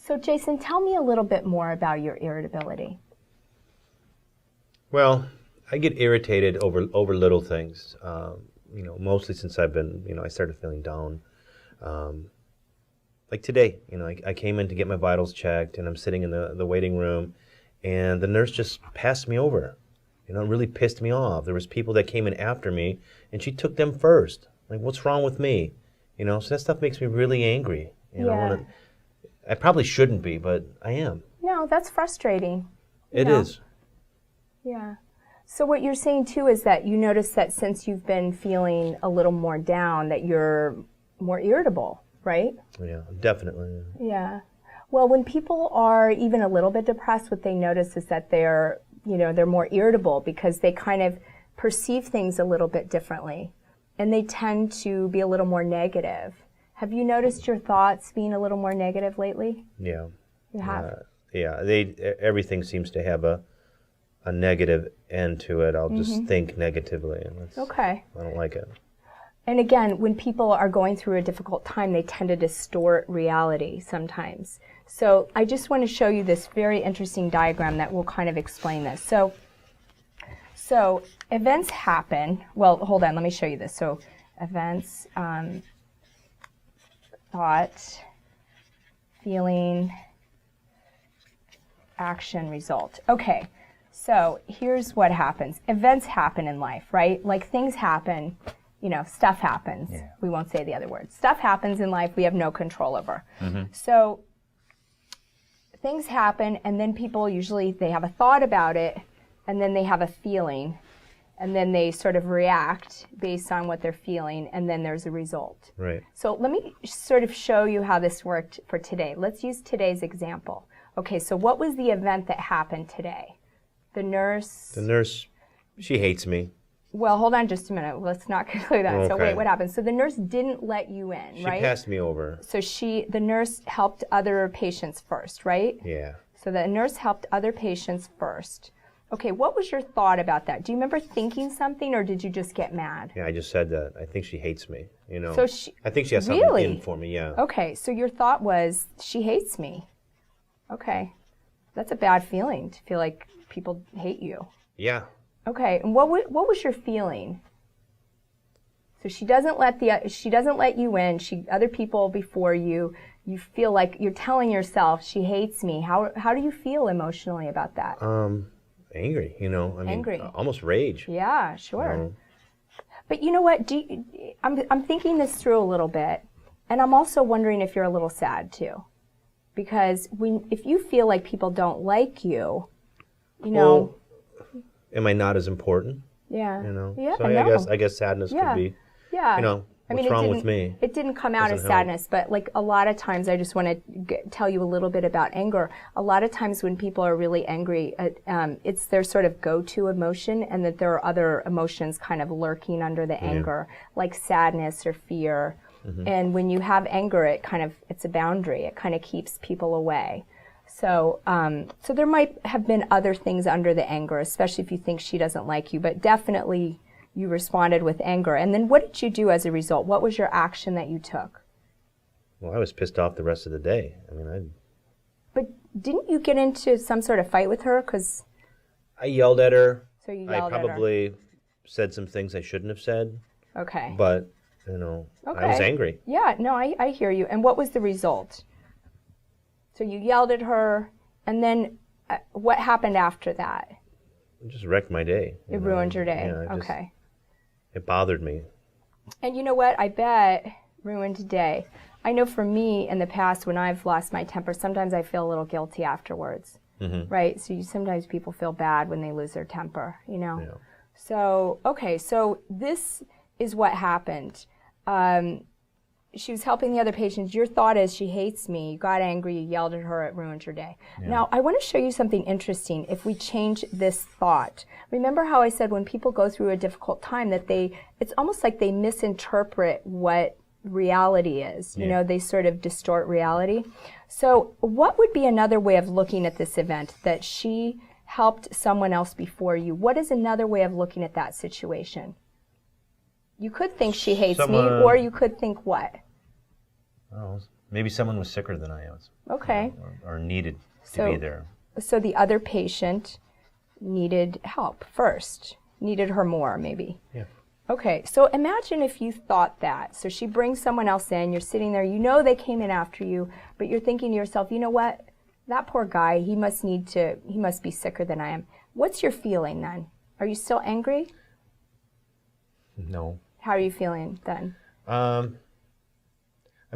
So Jason, tell me a little bit more about your irritability. Well, I get irritated over little things. Mostly since I've been, I started feeling down. Like today, I came in to get my vitals checked, and I'm sitting in the waiting room, and the nurse just passed me over. It really pissed me off. There was people that came in after me, and she took them first. Like, what's wrong with me? So that stuff makes me really angry. I probably shouldn't be, but I am. No, that's frustrating. It is. Yeah. So what you're saying too is that you notice that since you've been feeling a little more down, that you're more irritable, right? Yeah, definitely. Yeah. Well, when people are even a little bit depressed, what they notice is that they're more irritable because they kind of perceive things a little bit differently, and they tend to be a little more negative. Have you noticed your thoughts being a little more negative lately? Yeah. You have? Everything seems to have a negative end to it. I'll just think negatively. And okay. I don't like it. And again, when people are going through a difficult time, they tend to distort reality sometimes. So I just want to show you this very interesting diagram that will kind of explain this. So events happen. Well, hold on, let me show you this. So events, thought, feeling, action, result. Okay, so here's what happens. Events happen in life, right? Like things happen, stuff happens. Yeah. We won't say the other word. Stuff happens in life we have no control over. So things happen, and then people usually, they have a thought about it, and then they have a feeling, and then they sort of react based on what they're feeling, and then there's a result. Right. So let me sort of show you how this worked for today. Let's use today's example. Okay, so what was the event that happened today? The nurse, she hates me. Well, hold on just a minute. Let's not conclude that. Okay. So wait, what happened? So the nurse didn't let you in, right? She passed me over. So the nurse helped other patients first, right? Yeah. So the nurse helped other patients first. Okay, what was your thought about that? Do you remember thinking something, or did you just get mad? Yeah, I just said that. I think she hates me, So I think she has something in for me, yeah. Okay, so your thought was, she hates me. Okay. That's a bad feeling, to feel like people hate you. Yeah. Okay, and what was your feeling? So she doesn't let you in. Other people before you. You feel like you're telling yourself she hates me. How do you feel emotionally about that? Angry. Angry. Almost rage. Yeah, sure. But you know what? I'm thinking this through a little bit, and I'm also wondering if you're a little sad too, because if you feel like people don't like you, Well, am I not as important? Yeah. Yeah. So I guess sadness could be. Yeah. What's wrong with me? It didn't come out as sadness, but like a lot of times, I just want to tell you a little bit about anger. A lot of times when people are really angry, it's their sort of go-to emotion, and that there are other emotions kind of lurking under the anger, like sadness or fear. And when you have anger, it's a boundary. It kind of keeps people away. So there might have been other things under the anger, especially if you think she doesn't like you, but definitely you responded with anger. And then what did you do as a result? What was your action that you took? Well, I was pissed off the rest of the day. But didn't you get into some sort of fight with her? Because I yelled at her. So you yelled at her. I probably said some things I shouldn't have said. Okay. But, I was angry. Yeah, no, I hear you. And what was the result? So you yelled at her, and then what happened after that? It just wrecked my day. It ruined your day. Yeah, okay. It bothered me. And you know what? I bet ruined a day. I know for me in the past, when I've lost my temper, sometimes I feel a little guilty afterwards. Right? So sometimes people feel bad when they lose their temper, Yeah. So, okay, so this is what happened. She was helping the other patients. Your thought is, she hates me. You got angry. You yelled at her. It ruined your day. Yeah. Now, I want to show you something interesting if we change this thought. Remember how I said when people go through a difficult time that it's almost like they misinterpret what reality is. They sort of distort reality. So what would be another way of looking at this event, that she helped someone else before you? What is another way of looking at that situation? You could think she hates me, or you could think what? Oh, Maybe someone was sicker than I was. Okay. Or needed to be there. So the other patient needed help first, needed her more maybe. Yeah. Okay, so imagine if you thought that. So she brings someone else in, you're sitting there, you know they came in after you, but you're thinking to yourself, you know what? That poor guy, he must be sicker than I am. What's your feeling then? Are you still angry? No. How are you feeling then? I'm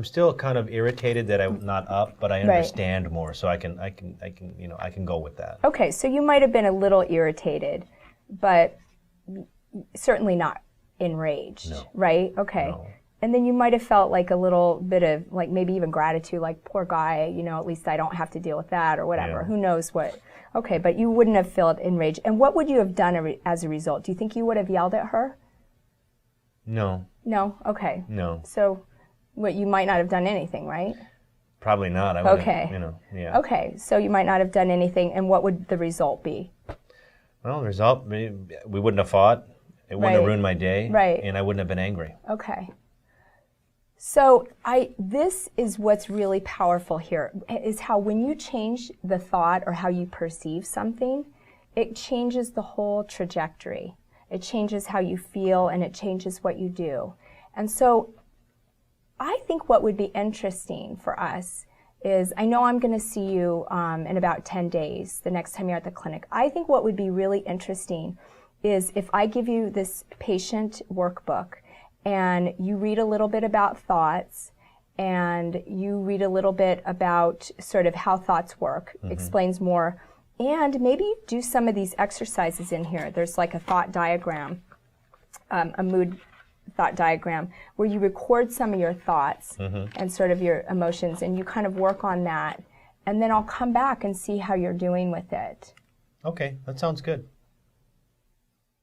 still kind of irritated that I'm not up, but I understand more, so I can go with that. Okay, so you might have been a little irritated, but certainly not enraged, right? Okay. No. And then you might have felt like a little bit of, like, maybe even gratitude, like, poor guy, at least I don't have to deal with that or whatever. Yeah. Who knows what. Okay, but you wouldn't have felt enraged. And what would you have done as a result? Do you think you would have yelled at her? No. No? Okay. No. So, you might not have done anything, right? Probably not. I would Okay. have, yeah. Okay, so you might not have done anything, and what would the result be? Well, the result, we wouldn't have fought. It wouldn't have ruined my day. Right. And I wouldn't have been angry. Okay. So this is what's really powerful here, is how when you change the thought or how you perceive something, it changes the whole trajectory. It changes how you feel and it changes what you do. And so I think what would be interesting for us is, I know I'm going to see you in about 10 days, the next time you're at the clinic. I think what would be really interesting is if I give you this patient workbook and you read a little bit about thoughts and you read a little bit about sort of how thoughts work, explains more, and maybe do some of these exercises in here. There's like a thought diagram, a mood thought diagram, where you record some of your thoughts and sort of your emotions, and you kind of work on that. And then I'll come back and see how you're doing with it. Okay, that sounds good.